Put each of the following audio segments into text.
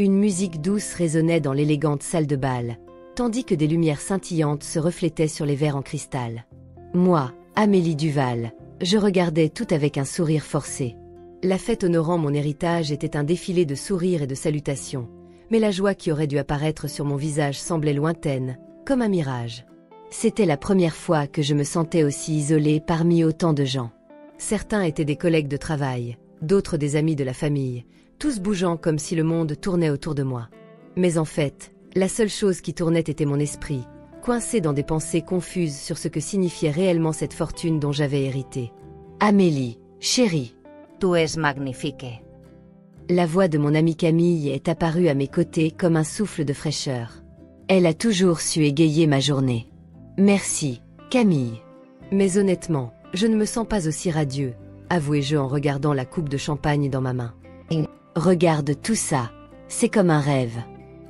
Une musique douce résonnait dans l'élégante salle de bal, tandis que des lumières scintillantes se reflétaient sur les verres en cristal. Moi, Amélie Duval, je regardais tout avec un sourire forcé. La fête honorant mon héritage était un défilé de sourires et de salutations, mais la joie qui aurait dû apparaître sur mon visage semblait lointaine, comme un mirage. C'était la première fois que je me sentais aussi isolée parmi autant de gens. Certains étaient des collègues de travail, d'autres des amis de la famille, tous bougeant comme si le monde tournait autour de moi. Mais en fait, la seule chose qui tournait était mon esprit, coincé dans des pensées confuses sur ce que signifiait réellement cette fortune dont j'avais hérité. Amélie, chérie. Tu es magnifique. La voix de mon amie Camille est apparue à mes côtés comme un souffle de fraîcheur. Elle a toujours su égayer ma journée. Merci, Camille. Mais honnêtement, je ne me sens pas aussi radieux, avouai-je en regardant la coupe de champagne dans ma main. Regarde tout ça, c'est comme un rêve.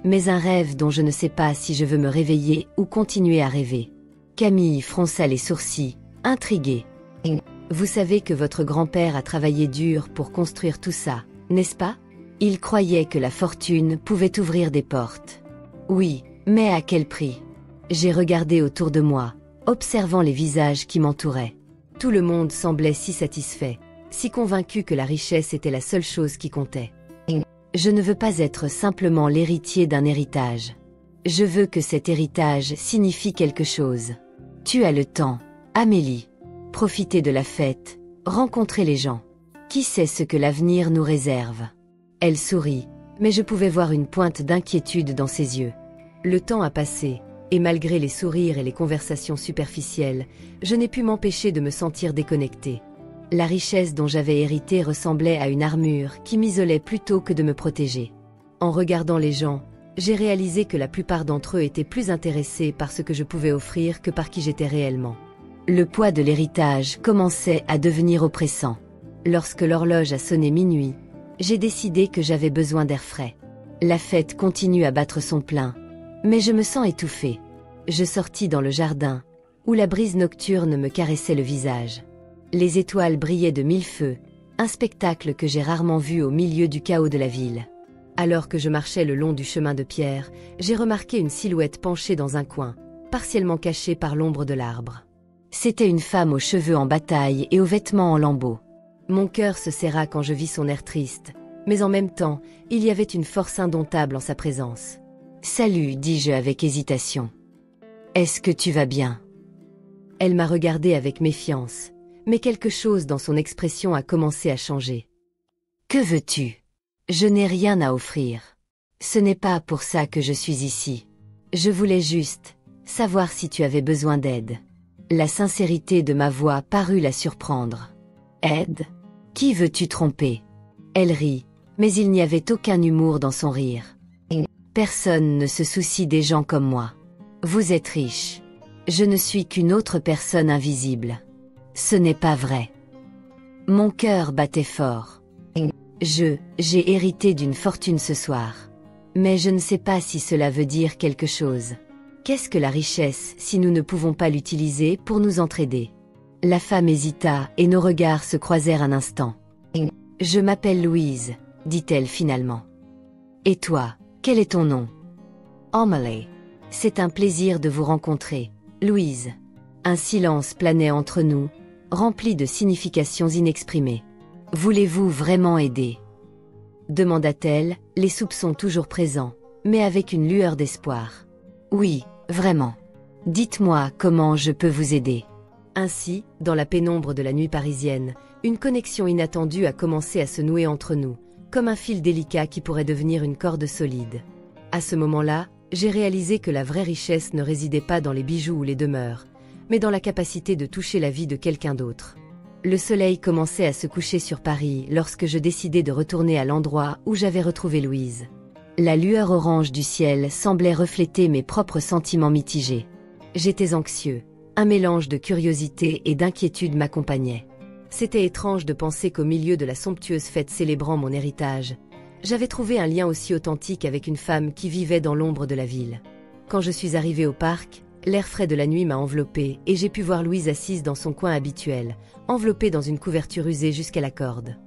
Mais un rêve dont je ne sais pas si je veux me réveiller ou continuer à rêver. Camille fronça les sourcils, intriguée. Vous savez que votre grand-père a travaillé dur pour construire tout ça, n'est-ce pas? Il croyait que la fortune pouvait ouvrir des portes. Oui, mais à quel prix? J'ai regardé autour de moi, observant les visages qui m'entouraient. Tout le monde semblait si satisfait, si convaincu que la richesse était la seule chose qui comptait. Je ne veux pas être simplement l'héritier d'un héritage. Je veux que cet héritage signifie quelque chose. Tu as le temps, Amélie. Profiter de la fête, rencontrer les gens. Qui sait ce que l'avenir nous réserve? Elle sourit, mais je pouvais voir une pointe d'inquiétude dans ses yeux. Le temps a passé, et malgré les sourires et les conversations superficielles, je n'ai pu m'empêcher de me sentir déconnectée. La richesse dont j'avais hérité ressemblait à une armure qui m'isolait plutôt que de me protéger. En regardant les gens, j'ai réalisé que la plupart d'entre eux étaient plus intéressés par ce que je pouvais offrir que par qui j'étais réellement. Le poids de l'héritage commençait à devenir oppressant. Lorsque l'horloge a sonné minuit, j'ai décidé que j'avais besoin d'air frais. La fête continue à battre son plein, mais je me sens étouffée. Je sortis dans le jardin, où la brise nocturne me caressait le visage. Les étoiles brillaient de mille feux, un spectacle que j'ai rarement vu au milieu du chaos de la ville. Alors que je marchais le long du chemin de pierre, j'ai remarqué une silhouette penchée dans un coin, partiellement cachée par l'ombre de l'arbre. C'était une femme aux cheveux en bataille et aux vêtements en lambeaux. Mon cœur se serra quand je vis son air triste, mais en même temps, il y avait une force indomptable en sa présence. « Salut » dis-je avec hésitation. « Est-ce que tu vas bien ?» Elle m'a regardé avec méfiance, mais quelque chose dans son expression a commencé à changer. « Que veux-tu ? Je n'ai rien à offrir. Ce n'est pas pour ça que je suis ici. Je voulais juste savoir si tu avais besoin d'aide. » La sincérité de ma voix parut la surprendre. « Aide ? Qui veux-tu tromper ?» Elle rit, mais il n'y avait aucun humour dans son rire. « Personne ne se soucie des gens comme moi. Vous êtes riche. Je ne suis qu'une autre personne invisible. Ce n'est pas vrai. » Mon cœur battait fort. J'ai hérité d'une fortune ce soir. Mais je ne sais pas si cela veut dire quelque chose. Qu'est-ce que la richesse si nous ne pouvons pas l'utiliser pour nous entraider? La femme hésita et nos regards se croisèrent un instant. « Je m'appelle Louise, » dit-elle finalement. « Et toi, quel est ton nom? »« Amélie. C'est un plaisir de vous rencontrer, Louise. » Un silence planait entre nous, rempli de significations inexprimées. « Voulez-vous vraiment aider ?» demanda-t-elle, les soupçons toujours présents, mais avec une lueur d'espoir. « Oui, vraiment. Dites-moi comment je peux vous aider. » Ainsi, dans la pénombre de la nuit parisienne, une connexion inattendue a commencé à se nouer entre nous, comme un fil délicat qui pourrait devenir une corde solide. À ce moment-là, j'ai réalisé que la vraie richesse ne résidait pas dans les bijoux ou les demeures, mais dans la capacité de toucher la vie de quelqu'un d'autre. Le soleil commençait à se coucher sur Paris lorsque je décidai de retourner à l'endroit où j'avais retrouvé Louise. La lueur orange du ciel semblait refléter mes propres sentiments mitigés. J'étais anxieux. Un mélange de curiosité et d'inquiétude m'accompagnait. C'était étrange de penser qu'au milieu de la somptueuse fête célébrant mon héritage, j'avais trouvé un lien aussi authentique avec une femme qui vivait dans l'ombre de la ville. Quand je suis arrivée au parc, l'air frais de la nuit m'a enveloppée et j'ai pu voir Louise assise dans son coin habituel, enveloppée dans une couverture usée jusqu'à la corde.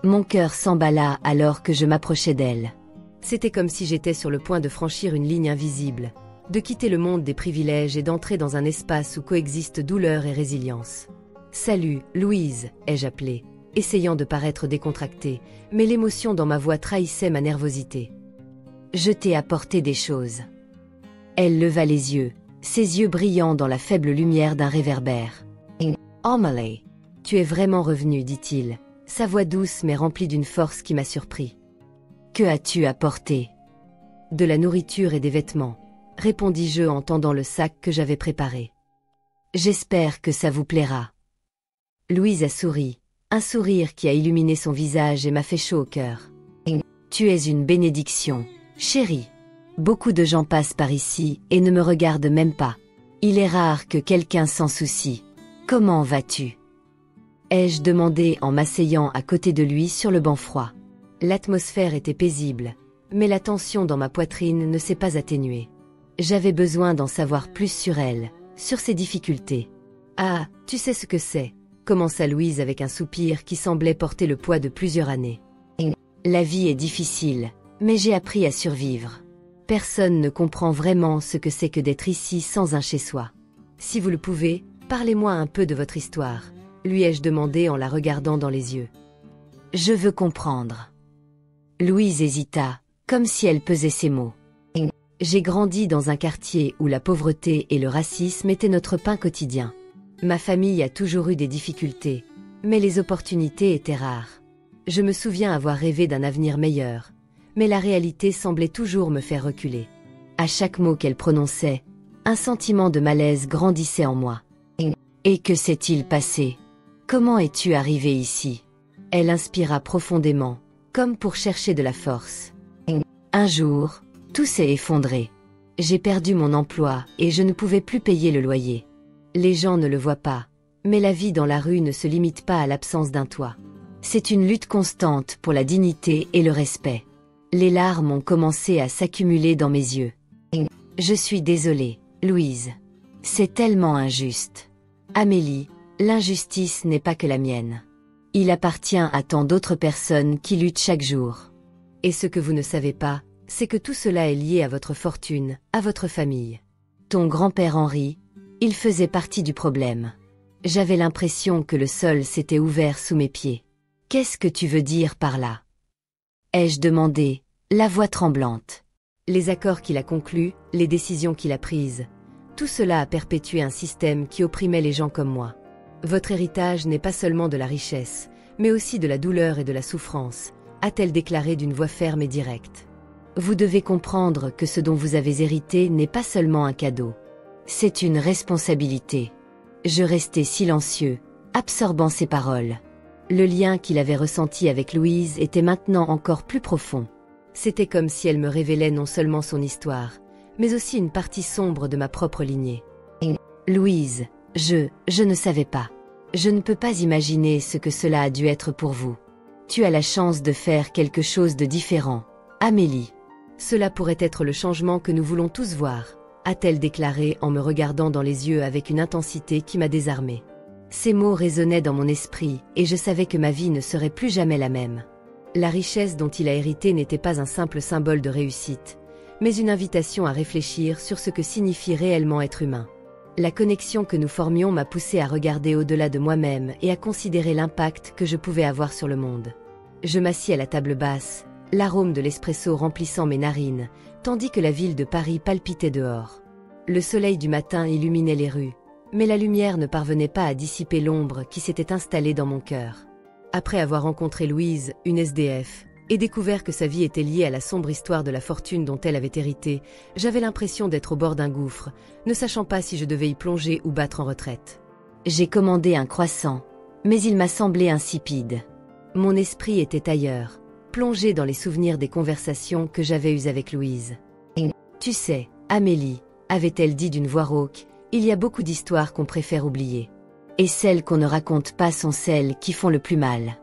Mon cœur s'emballa alors que je m'approchais d'elle. « C'était comme si j'étais sur le point de franchir une ligne invisible, de quitter le monde des privilèges et d'entrer dans un espace où coexistent douleur et résilience. « Salut, Louise », ai-je appelé, essayant de paraître décontractée, mais l'émotion dans ma voix trahissait ma nervosité. « Je t'ai apporté des choses. » Elle leva les yeux, ses yeux brillants dans la faible lumière d'un réverbère. « Amelie, tu es vraiment revenue, dit-il, sa voix douce mais remplie d'une force qui m'a surpris. « Que as-tu apporté ?»« De la nourriture et des vêtements, » répondis-je en tendant le sac que j'avais préparé. « J'espère que ça vous plaira. » Louise a souri, un sourire qui a illuminé son visage et m'a fait chaud au cœur. « Tu es une bénédiction, chérie. Beaucoup de gens passent par ici et ne me regardent même pas. Il est rare que quelqu'un s'en soucie. Comment vas-tu ?» ai-je demandé en m'asseyant à côté de lui sur le banc froid. L'atmosphère était paisible, mais la tension dans ma poitrine ne s'est pas atténuée. J'avais besoin d'en savoir plus sur elle, sur ses difficultés. « Ah, tu sais ce que c'est », commença Louise avec un soupir qui semblait porter le poids de plusieurs années. « La vie est difficile, mais j'ai appris à survivre. Personne ne comprend vraiment ce que c'est que d'être ici sans un chez-soi. Si vous le pouvez, parlez-moi un peu de votre histoire, lui ai-je demandé en la regardant dans les yeux. « Je veux comprendre. » Louise hésita, comme si elle pesait ses mots. « J'ai grandi dans un quartier où la pauvreté et le racisme étaient notre pain quotidien. Ma famille a toujours eu des difficultés, mais les opportunités étaient rares. Je me souviens avoir rêvé d'un avenir meilleur, mais la réalité semblait toujours me faire reculer. À chaque mot qu'elle prononçait, un sentiment de malaise grandissait en moi. « Et que s'est-il passé ? Comment es-tu arrivée ici ?» Elle inspira profondément, comme pour chercher de la force. « Un jour, tout s'est effondré. J'ai perdu mon emploi et je ne pouvais plus payer le loyer. Les gens ne le voient pas, mais la vie dans la rue ne se limite pas à l'absence d'un toit. C'est une lutte constante pour la dignité et le respect. Les larmes ont commencé à s'accumuler dans mes yeux. Je suis désolée, Louise. C'est tellement injuste. Amélie, l'injustice n'est pas que la mienne. Il appartient à tant d'autres personnes qui luttent chaque jour. Et ce que vous ne savez pas, c'est que tout cela est lié à votre fortune, à votre famille. Ton grand-père Henri, il faisait partie du problème. J'avais l'impression que le sol s'était ouvert sous mes pieds. Qu'est-ce que tu veux dire par là ? Ai-je demandé, la voix tremblante. Les accords qu'il a conclus, les décisions qu'il a prises, tout cela a perpétué un système qui opprimait les gens comme moi. Votre héritage n'est pas seulement de la richesse, mais aussi de la douleur et de la souffrance, a-t-elle déclaré d'une voix ferme et directe. Vous devez comprendre que ce dont vous avez hérité n'est pas seulement un cadeau. C'est une responsabilité. Je restais silencieux, absorbant ses paroles. Le lien qu'il avait ressenti avec Louise était maintenant encore plus profond. C'était comme si elle me révélait non seulement son histoire, mais aussi une partie sombre de ma propre lignée. Louise, je ne savais pas. Je ne peux pas imaginer ce que cela a dû être pour vous. Tu as la chance de faire quelque chose de différent, Amélie. Cela pourrait être le changement que nous voulons tous voir, a-t-elle déclaré en me regardant dans les yeux avec une intensité qui m'a désarmée. Ces mots résonnaient dans mon esprit et je savais que ma vie ne serait plus jamais la même. La richesse dont il a hérité n'était pas un simple symbole de réussite, mais une invitation à réfléchir sur ce que signifie réellement être humain. La connexion que nous formions m'a poussé à regarder au-delà de moi-même et à considérer l'impact que je pouvais avoir sur le monde. Je m'assis à la table basse, l'arôme de l'espresso remplissant mes narines, tandis que la ville de Paris palpitait dehors. Le soleil du matin illuminait les rues, mais la lumière ne parvenait pas à dissiper l'ombre qui s'était installée dans mon cœur. Après avoir rencontré Louise, une SDF, et découvert que sa vie était liée à la sombre histoire de la fortune dont elle avait hérité, j'avais l'impression d'être au bord d'un gouffre, ne sachant pas si je devais y plonger ou battre en retraite. J'ai commandé un croissant, mais il m'a semblé insipide. Mon esprit était ailleurs, plongé dans les souvenirs des conversations que j'avais eues avec Louise. « Tu sais, Amélie, avait-elle dit d'une voix rauque, il y a beaucoup d'histoires qu'on préfère oublier. Et celles qu'on ne raconte pas sont celles qui font le plus mal. »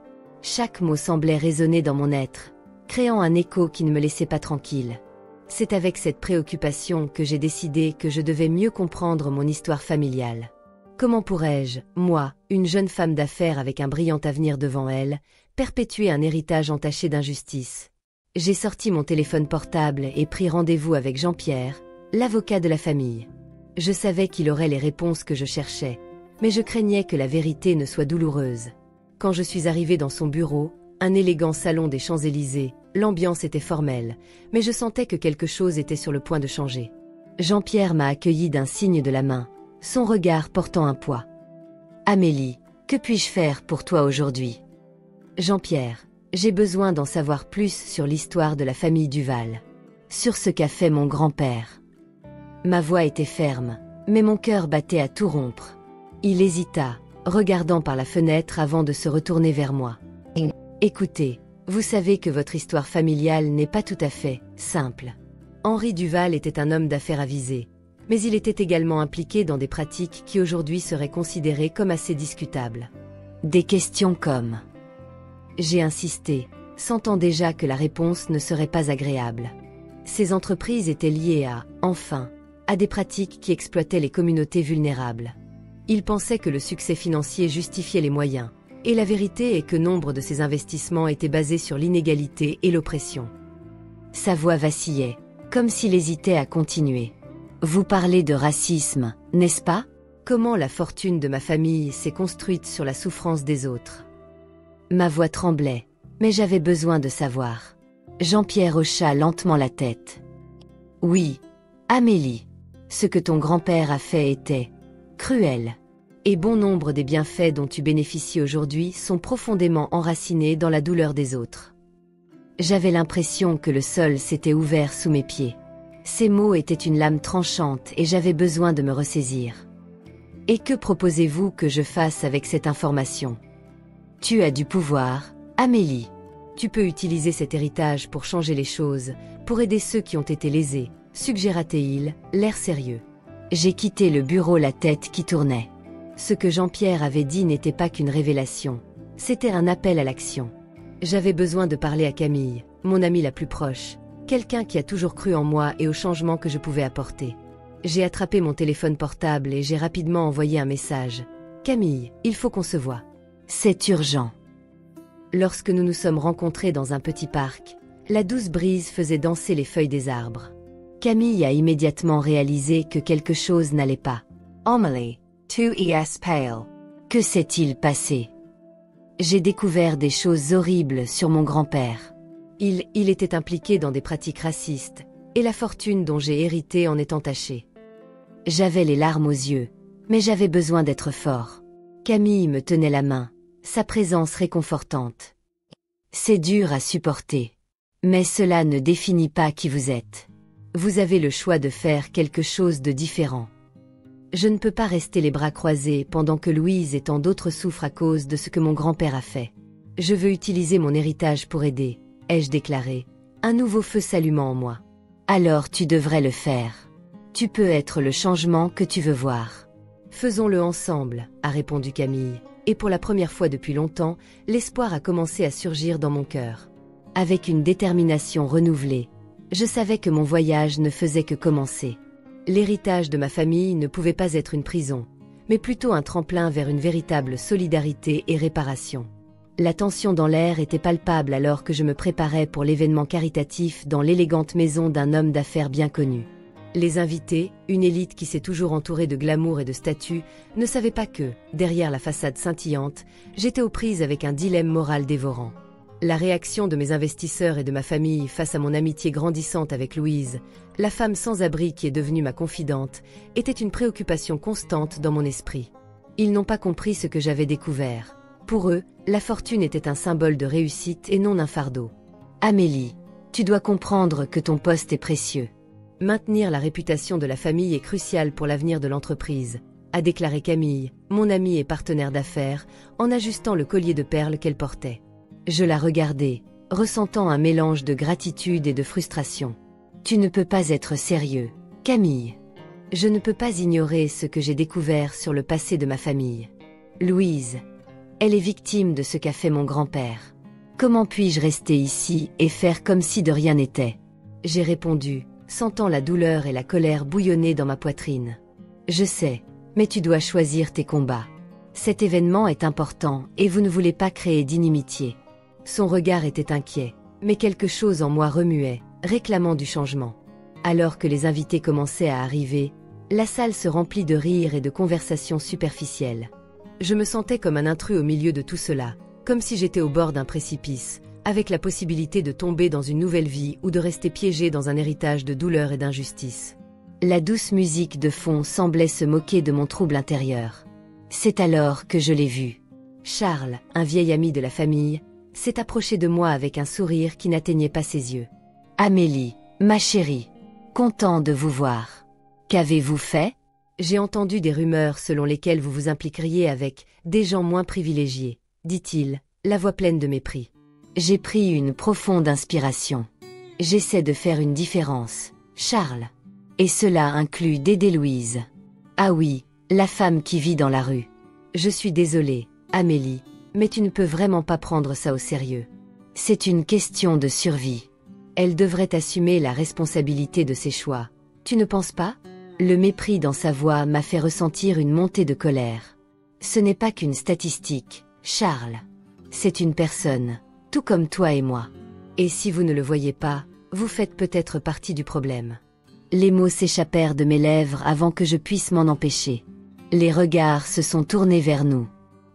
Chaque mot semblait résonner dans mon être, créant un écho qui ne me laissait pas tranquille. C'est avec cette préoccupation que j'ai décidé que je devais mieux comprendre mon histoire familiale. Comment pourrais-je, moi, une jeune femme d'affaires avec un brillant avenir devant elle, perpétuer un héritage entaché d'injustice ? J'ai sorti mon téléphone portable et pris rendez-vous avec Jean-Pierre, l'avocat de la famille. Je savais qu'il aurait les réponses que je cherchais, mais je craignais que la vérité ne soit douloureuse. Quand je suis arrivée dans son bureau, un élégant salon des Champs-Élysées, l'ambiance était formelle, mais je sentais que quelque chose était sur le point de changer. Jean-Pierre m'a accueilli d'un signe de la main, son regard portant un poids. « Amélie, que puis-je faire pour toi aujourd'hui ?» « Jean-Pierre, j'ai besoin d'en savoir plus sur l'histoire de la famille Duval, sur ce qu'a fait mon grand-père. » Ma voix était ferme, mais mon cœur battait à tout rompre. Il hésita, regardant par la fenêtre avant de se retourner vers moi. « Écoutez, vous savez que votre histoire familiale n'est pas tout à fait simple. Henri Duval était un homme d'affaires avisé, mais il était également impliqué dans des pratiques qui aujourd'hui seraient considérées comme assez discutables. Des questions comme... » J'ai insisté, sentant déjà que la réponse ne serait pas agréable. Ces entreprises étaient liées à des pratiques qui exploitaient les communautés vulnérables. Il pensait que le succès financier justifiait les moyens, et la vérité est que nombre de ces investissements étaient basés sur l'inégalité et l'oppression. Sa voix vacillait, comme s'il hésitait à continuer. « Vous parlez de racisme, n'est-ce pas ? Comment la fortune de ma famille s'est construite sur la souffrance des autres ? » Ma voix tremblait, mais j'avais besoin de savoir. Jean-Pierre hocha lentement la tête. « Oui, Amélie, ce que ton grand-père a fait était cruel. Et bon nombre des bienfaits dont tu bénéficies aujourd'hui sont profondément enracinés dans la douleur des autres. » J'avais l'impression que le sol s'était ouvert sous mes pieds. Ces mots étaient une lame tranchante et j'avais besoin de me ressaisir. « Et que proposez-vous que je fasse avec cette information ? Tu as du pouvoir, Amélie. Tu peux utiliser cet héritage pour changer les choses, pour aider ceux qui ont été lésés, » suggéra-t-il, l'air sérieux. J'ai quitté le bureau la tête qui tournait. Ce que Jean-Pierre avait dit n'était pas qu'une révélation, c'était un appel à l'action. J'avais besoin de parler à Camille, mon amie la plus proche, quelqu'un qui a toujours cru en moi et au changement que je pouvais apporter. J'ai attrapé mon téléphone portable et j'ai rapidement envoyé un message. « Camille, il faut qu'on se voie. C'est urgent. » Lorsque nous nous sommes rencontrés dans un petit parc, la douce brise faisait danser les feuilles des arbres. Camille a immédiatement réalisé que quelque chose n'allait pas. « Amélie, tu es pale. Que s'est-il passé ?» J'ai découvert des choses horribles sur mon grand-père. Il était impliqué dans des pratiques racistes, et la fortune dont j'ai hérité en est entachée. J'avais les larmes aux yeux, mais j'avais besoin d'être fort. Camille me tenait la main, sa présence réconfortante. « C'est dur à supporter. Mais cela ne définit pas qui vous êtes. Vous avez le choix de faire quelque chose de différent. Je ne peux pas rester les bras croisés pendant que Louise et tant d'autres souffrent à cause de ce que mon grand-père a fait. Je veux utiliser mon héritage pour aider, » ai-je déclaré, un nouveau feu s'allumant en moi. « Alors tu devrais le faire. Tu peux être le changement que tu veux voir. »« Faisons-le ensemble, » a répondu Camille, et pour la première fois depuis longtemps, l'espoir a commencé à surgir dans mon cœur. Avec une détermination renouvelée, je savais que mon voyage ne faisait que commencer. L'héritage de ma famille ne pouvait pas être une prison, mais plutôt un tremplin vers une véritable solidarité et réparation. La tension dans l'air était palpable alors que je me préparais pour l'événement caritatif dans l'élégante maison d'un homme d'affaires bien connu. Les invités, une élite qui s'est toujours entourée de glamour et de statues, ne savaient pas que, derrière la façade scintillante, j'étais aux prises avec un dilemme moral dévorant. La réaction de mes investisseurs et de ma famille face à mon amitié grandissante avec Louise, la femme sans abri qui est devenue ma confidente, était une préoccupation constante dans mon esprit. Ils n'ont pas compris ce que j'avais découvert. Pour eux, la fortune était un symbole de réussite et non un fardeau. « Amélie, tu dois comprendre que ton poste est précieux. Maintenir la réputation de la famille est crucial pour l'avenir de l'entreprise, » a déclaré Camille, mon amie et partenaire d'affaires, en ajustant le collier de perles qu'elle portait. Je la regardais, ressentant un mélange de gratitude et de frustration. « Tu ne peux pas être sérieux, Camille. Je ne peux pas ignorer ce que j'ai découvert sur le passé de ma famille. Louise, elle est victime de ce qu'a fait mon grand-père. Comment puis-je rester ici et faire comme si de rien n'était ?» J'ai répondu, sentant la douleur et la colère bouillonner dans ma poitrine. « Je sais, mais tu dois choisir tes combats. Cet événement est important et vous ne voulez pas créer d'inimitié. » Son regard était inquiet, Mais quelque chose en moi remuait, réclamant du changement. Alors que les invités commençaient à arriver, la salle se remplit de rires et de conversations superficielles. Je me sentais comme un intrus au milieu de tout cela, comme si j'étais au bord d'un précipice, avec la possibilité de tomber dans une nouvelle vie ou de rester piégé dans un héritage de douleur et d'injustice. La douce musique de fond semblait se moquer de mon trouble intérieur. C'est alors que je l'ai vu. Charles, un vieil ami de la famille, s'est approché de moi avec un sourire qui n'atteignait pas ses yeux. « Amélie, ma chérie, content de vous voir. Qu'avez-vous fait ? J'ai entendu des rumeurs selon lesquelles vous vous impliqueriez avec des gens moins privilégiés, dit-il, la voix pleine de mépris. J'ai pris une profonde inspiration. J'essaie de faire une différence, Charles. Et cela inclut d'aider Louise. Ah oui, la femme qui vit dans la rue. Je suis désolée, Amélie, mais tu ne peux vraiment pas prendre ça au sérieux. C'est une question de survie. Elle devrait assumer la responsabilité de ses choix. Tu ne penses pas ? Le mépris dans sa voix m'a fait ressentir une montée de colère. Ce n'est pas qu'une statistique, Charles. C'est une personne, tout comme toi et moi. Et si vous ne le voyez pas, vous faites peut-être partie du problème. Les mots s'échappèrent de mes lèvres avant que je puisse m'en empêcher. Les regards se sont tournés vers nous.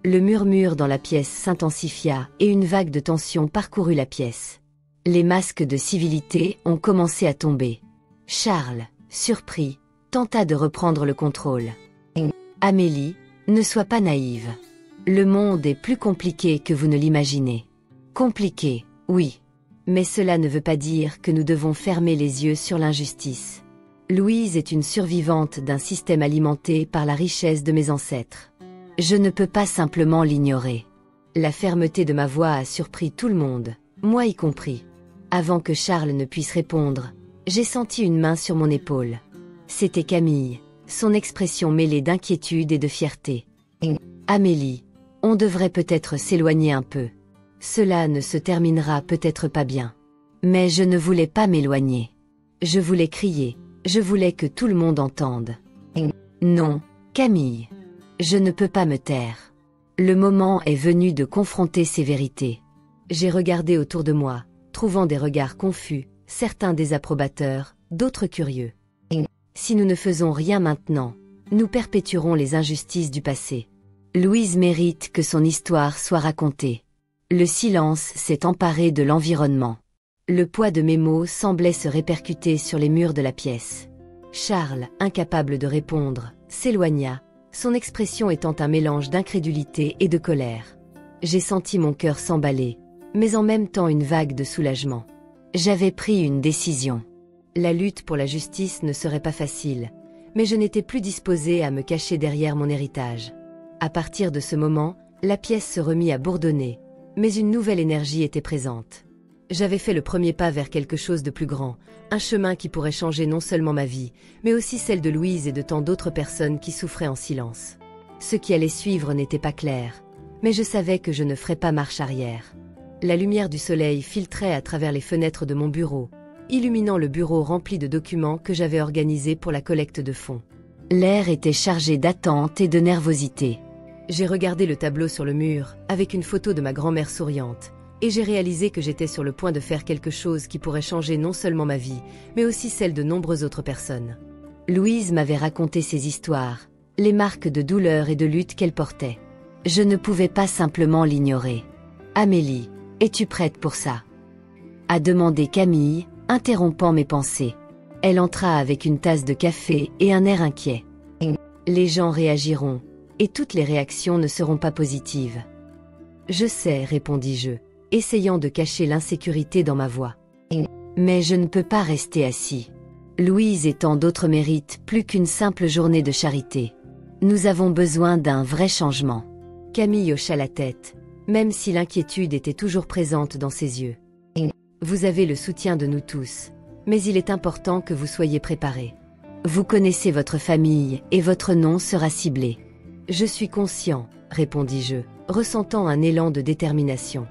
Le murmure dans la pièce s'intensifia et une vague de tension parcourut la pièce. Les masques de civilité ont commencé à tomber. Charles, surpris, tenta de reprendre le contrôle. « Amélie, ne sois pas naïve. Le monde est plus compliqué que vous ne l'imaginez. » Compliqué, oui. Mais cela ne veut pas dire que nous devons fermer les yeux sur l'injustice. Louise est une survivante d'un système alimenté par la richesse de mes ancêtres. Je ne peux pas simplement l'ignorer. La fermeté de ma voix a surpris tout le monde, moi y compris. Avant que Charles ne puisse répondre, j'ai senti une main sur mon épaule. C'était Camille, son expression mêlée d'inquiétude et de fierté. « Amélie, on devrait peut-être s'éloigner un peu. Cela ne se terminera peut-être pas bien. Mais je ne voulais pas m'éloigner. Je voulais crier, je voulais que tout le monde entende. Non, Camille. Je ne peux pas me taire. Le moment est venu de confronter ces vérités. J'ai regardé autour de moi, trouvant des regards confus, certains désapprobateurs, d'autres curieux. Si nous ne faisons rien maintenant, nous perpétuerons les injustices du passé. Louise mérite que son histoire soit racontée. Le silence s'est emparé de l'environnement. Le poids de mes mots semblait se répercuter sur les murs de la pièce. Charles, incapable de répondre, s'éloigna, son expression étant un mélange d'incrédulité et de colère. J'ai senti mon cœur s'emballer, mais en même temps une vague de soulagement. J'avais pris une décision. La lutte pour la justice ne serait pas facile, mais je n'étais plus disposée à me cacher derrière mon héritage. À partir de ce moment, la pièce se remit à bourdonner, mais une nouvelle énergie était présente. J'avais fait le premier pas vers quelque chose de plus grand, un chemin qui pourrait changer non seulement ma vie, mais aussi celle de Louise et de tant d'autres personnes qui souffraient en silence. Ce qui allait suivre n'était pas clair, mais je savais que je ne ferais pas marche arrière. La lumière du soleil filtrait à travers les fenêtres de mon bureau, illuminant le bureau rempli de documents que j'avais organisés pour la collecte de fonds. L'air était chargé d'attente et de nervosité. J'ai regardé le tableau sur le mur, avec une photo de ma grand-mère souriante, et j'ai réalisé que j'étais sur le point de faire quelque chose qui pourrait changer non seulement ma vie, mais aussi celle de nombreuses autres personnes. Louise m'avait raconté ses histoires, les marques de douleur et de lutte qu'elle portait. Je ne pouvais pas simplement l'ignorer. « Amélie, es-tu prête pour ça ?» a demandé Camille, interrompant mes pensées. Elle entra avec une tasse de café et un air inquiet. « Les gens réagiront, et toutes les réactions ne seront pas positives. »« Je sais, répondis-je, essayant de cacher l'insécurité dans ma voix. « Mais je ne peux pas rester assis. Louise et tant d'autres méritent plus qu'une simple journée de charité. Nous avons besoin d'un vrai changement. » Camille hocha la tête, même si l'inquiétude était toujours présente dans ses yeux. « Vous avez le soutien de nous tous, mais il est important que vous soyez préparés. Vous connaissez votre famille et votre nom sera ciblé. »« Je suis conscient, répondis-je, ressentant un élan de détermination.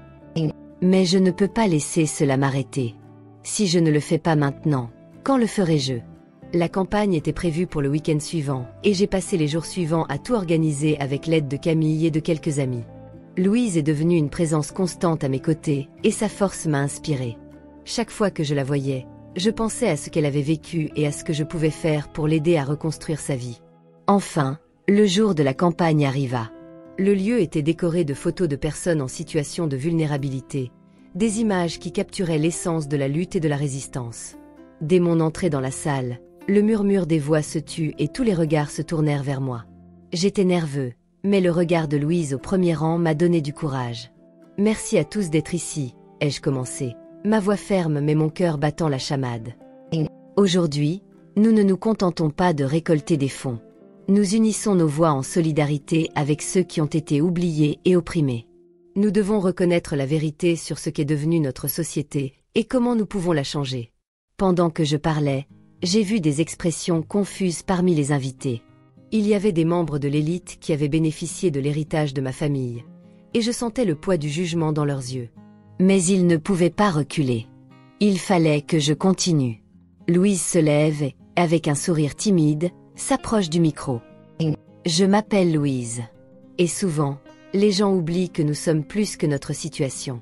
Mais je ne peux pas laisser cela m'arrêter. Si je ne le fais pas maintenant, quand le ferai-je ? La campagne était prévue pour le week-end suivant, et j'ai passé les jours suivants à tout organiser avec l'aide de Camille et de quelques amis. Louise est devenue une présence constante à mes côtés, et sa force m'a inspirée. Chaque fois que je la voyais, je pensais à ce qu'elle avait vécu et à ce que je pouvais faire pour l'aider à reconstruire sa vie. Enfin, le jour de la campagne arriva. Le lieu était décoré de photos de personnes en situation de vulnérabilité, des images qui capturaient l'essence de la lutte et de la résistance. Dès mon entrée dans la salle, le murmure des voix se tut et tous les regards se tournèrent vers moi. J'étais nerveux, mais le regard de Louise au premier rang m'a donné du courage. « Merci à tous d'être ici », ai-je commencé, ma voix ferme mais mon cœur battant la chamade. Aujourd'hui, nous ne nous contentons pas de récolter des fonds. Nous unissons nos voix en solidarité avec ceux qui ont été oubliés et opprimés. Nous devons reconnaître la vérité sur ce qu'est devenue notre société et comment nous pouvons la changer. Pendant que je parlais, j'ai vu des expressions confuses parmi les invités. Il y avait des membres de l'élite qui avaient bénéficié de l'héritage de ma famille, et je sentais le poids du jugement dans leurs yeux. Mais ils ne pouvaient pas reculer. Il fallait que je continue. Louise se lève et, avec un sourire timide, s'approche du micro. Je m'appelle Louise. Et souvent, les gens oublient que nous sommes plus que notre situation.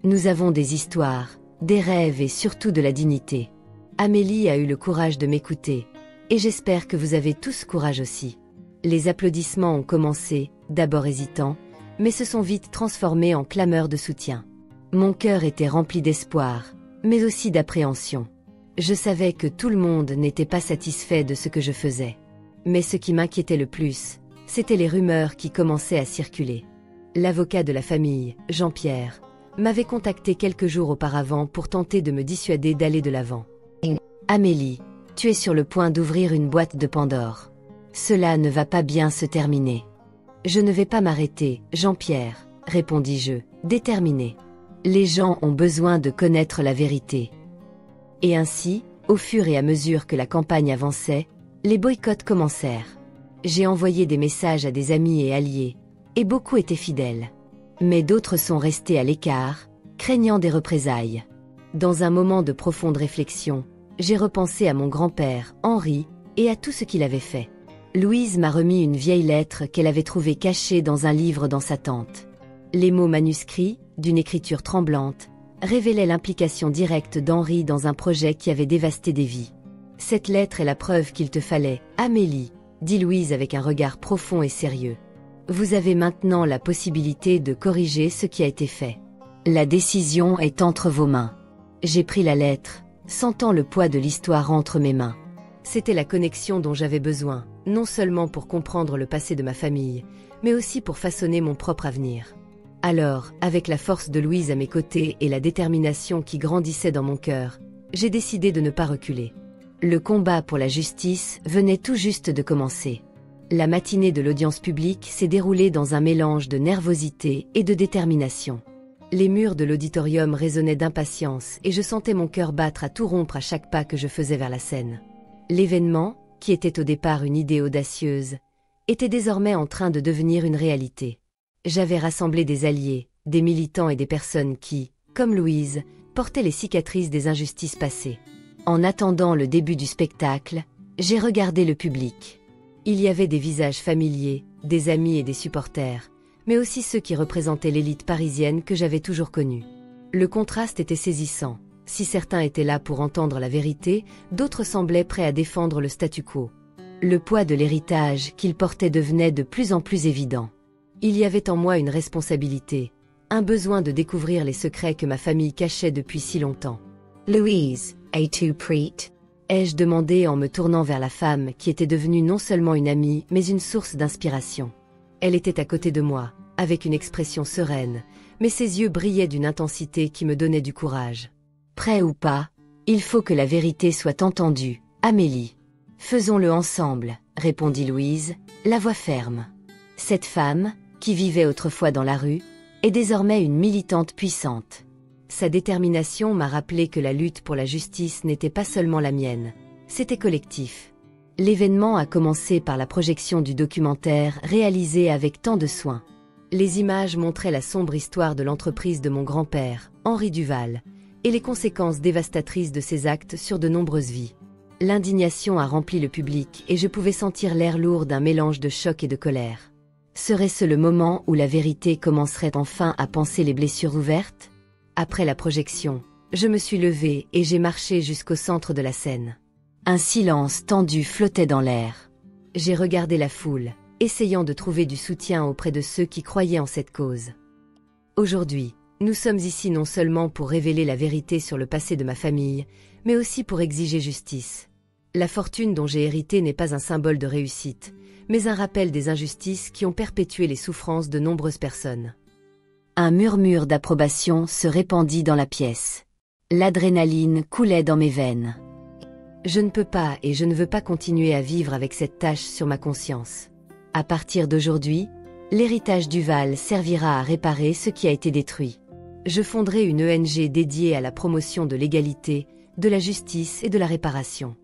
Nous avons des histoires, des rêves et surtout de la dignité. Amélie a eu le courage de m'écouter, et j'espère que vous avez tous courage aussi. Les applaudissements ont commencé, d'abord hésitants, mais se sont vite transformés en clameurs de soutien. Mon cœur était rempli d'espoir, mais aussi d'appréhension. Je savais que tout le monde n'était pas satisfait de ce que je faisais. Mais ce qui m'inquiétait le plus, c'étaient les rumeurs qui commençaient à circuler. L'avocat de la famille, Jean-Pierre, m'avait contacté quelques jours auparavant pour tenter de me dissuader d'aller de l'avant. « Amélie, tu es sur le point d'ouvrir une boîte de Pandore. Cela ne va pas bien se terminer. »« Je ne vais pas m'arrêter, Jean-Pierre, » répondis-je, déterminé. « Les gens ont besoin de connaître la vérité. » Et ainsi, au fur et à mesure que la campagne avançait, les boycotts commencèrent. J'ai envoyé des messages à des amis et alliés, et beaucoup étaient fidèles. Mais d'autres sont restés à l'écart, craignant des représailles. Dans un moment de profonde réflexion, j'ai repensé à mon grand-père, Henri, et à tout ce qu'il avait fait. Louise m'a remis une vieille lettre qu'elle avait trouvée cachée dans un livre dans sa tente. Les mots manuscrits, d'une écriture tremblante, révélaient l'implication directe d'Henri dans un projet qui avait dévasté des vies. « Cette lettre est la preuve qu'il te fallait, Amélie », dit Louise avec un regard profond et sérieux. « Vous avez maintenant la possibilité de corriger ce qui a été fait. La décision est entre vos mains. » J'ai pris la lettre, sentant le poids de l'histoire entre mes mains. C'était la connexion dont j'avais besoin, non seulement pour comprendre le passé de ma famille, mais aussi pour façonner mon propre avenir. Alors, avec la force de Louise à mes côtés et la détermination qui grandissait dans mon cœur, j'ai décidé de ne pas reculer. Le combat pour la justice venait tout juste de commencer. La matinée de l'audience publique s'est déroulée dans un mélange de nervosité et de détermination. Les murs de l'auditorium résonnaient d'impatience et je sentais mon cœur battre à tout rompre à chaque pas que je faisais vers la scène. L'événement, qui était au départ une idée audacieuse, était désormais en train de devenir une réalité. J'avais rassemblé des alliés, des militants et des personnes qui, comme Louise, portaient les cicatrices des injustices passées. En attendant le début du spectacle, j'ai regardé le public. Il y avait des visages familiers, des amis et des supporters, mais aussi ceux qui représentaient l'élite parisienne que j'avais toujours connue. Le contraste était saisissant. Si certains étaient là pour entendre la vérité, d'autres semblaient prêts à défendre le statu quo. Le poids de l'héritage qu'ils portaient devenait de plus en plus évident. Il y avait en moi une responsabilité, un besoin de découvrir les secrets que ma famille cachait depuis si longtemps. « Louise, es-tu prête ?» ai-je demandé en me tournant vers la femme qui était devenue non seulement une amie, mais une source d'inspiration. Elle était à côté de moi, avec une expression sereine, mais ses yeux brillaient d'une intensité qui me donnait du courage. « Prêt ou pas, il faut que la vérité soit entendue, Amélie. »« Faisons-le ensemble, » répondit Louise, la voix ferme. Cette femme, qui vivait autrefois dans la rue, est désormais une militante puissante. Sa détermination m'a rappelé que la lutte pour la justice n'était pas seulement la mienne, c'était collectif. L'événement a commencé par la projection du documentaire réalisé avec tant de soin. Les images montraient la sombre histoire de l'entreprise de mon grand-père, Henri Duval, et les conséquences dévastatrices de ses actes sur de nombreuses vies. L'indignation a rempli le public et je pouvais sentir l'air lourd d'un mélange de choc et de colère. Serait-ce le moment où la vérité commencerait enfin à panser les blessures ouvertes ? Après la projection, Je me suis levée et j'ai marché jusqu'au centre de la scène. Un silence tendu flottait dans l'air. J'ai regardé la foule, essayant de trouver du soutien auprès de ceux qui croyaient en cette cause. Aujourd'hui, nous sommes ici non seulement pour révéler la vérité sur le passé de ma famille, mais aussi pour exiger justice. La fortune dont j'ai hérité n'est pas un symbole de réussite, mais un rappel des injustices qui ont perpétué les souffrances de nombreuses personnes. Un murmure d'approbation se répandit dans la pièce. L'adrénaline coulait dans mes veines. Je ne peux pas et je ne veux pas continuer à vivre avec cette tâche sur ma conscience. À partir d'aujourd'hui, l'héritage Duval servira à réparer ce qui a été détruit. Je fonderai une ONG dédiée à la promotion de l'égalité, de la justice et de la réparation.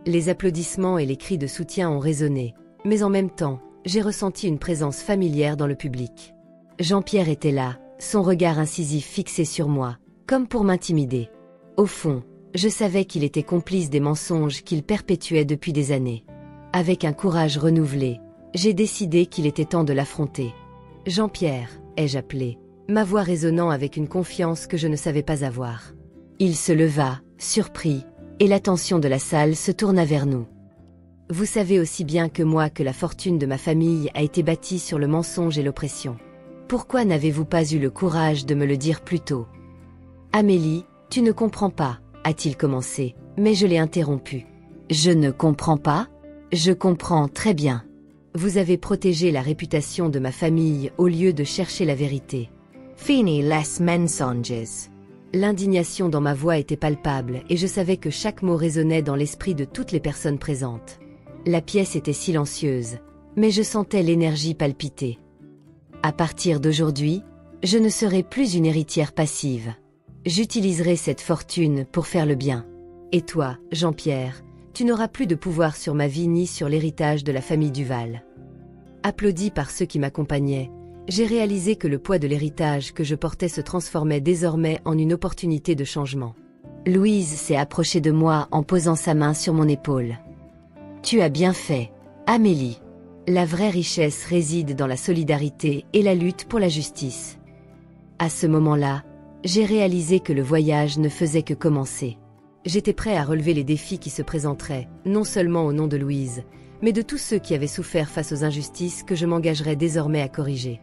Les applaudissements et les cris de soutien ont résonné, mais en même temps, j'ai ressenti une présence familière dans le public. Jean-Pierre était là, son regard incisif fixé sur moi, comme pour m'intimider. Au fond, je savais qu'il était complice des mensonges qu'il perpétuait depuis des années. Avec un courage renouvelé, j'ai décidé qu'il était temps de l'affronter. « Jean-Pierre » ai-je appelé, ma voix résonnant avec une confiance que je ne savais pas avoir. Il se leva, surpris, et l'attention de la salle se tourna vers nous. « Vous savez aussi bien que moi que la fortune de ma famille a été bâtie sur le mensonge et l'oppression. Pourquoi n'avez-vous pas eu le courage de me le dire plus tôt ? Amélie, tu ne comprends pas, a-t-il commencé, mais je l'ai interrompu. Je ne comprends pas ? Je comprends très bien. Vous avez protégé la réputation de ma famille au lieu de chercher la vérité. Fini les mensonges. L'indignation dans ma voix était palpable et je savais que chaque mot résonnait dans l'esprit de toutes les personnes présentes. La pièce était silencieuse, mais je sentais l'énergie palpiter. À partir d'aujourd'hui, je ne serai plus une héritière passive. J'utiliserai cette fortune pour faire le bien. Et toi, Jean-Pierre, tu n'auras plus de pouvoir sur ma vie ni sur l'héritage de la famille Duval. Applaudi par ceux qui m'accompagnaient, j'ai réalisé que le poids de l'héritage que je portais se transformait désormais en une opportunité de changement. Louise s'est approchée de moi en posant sa main sur mon épaule. « Tu as bien fait, Amélie. La vraie richesse réside dans la solidarité et la lutte pour la justice. » À ce moment-là, j'ai réalisé que le voyage ne faisait que commencer. J'étais prêt à relever les défis qui se présenteraient, non seulement au nom de Louise, mais de tous ceux qui avaient souffert face aux injustices que je m'engagerais désormais à corriger.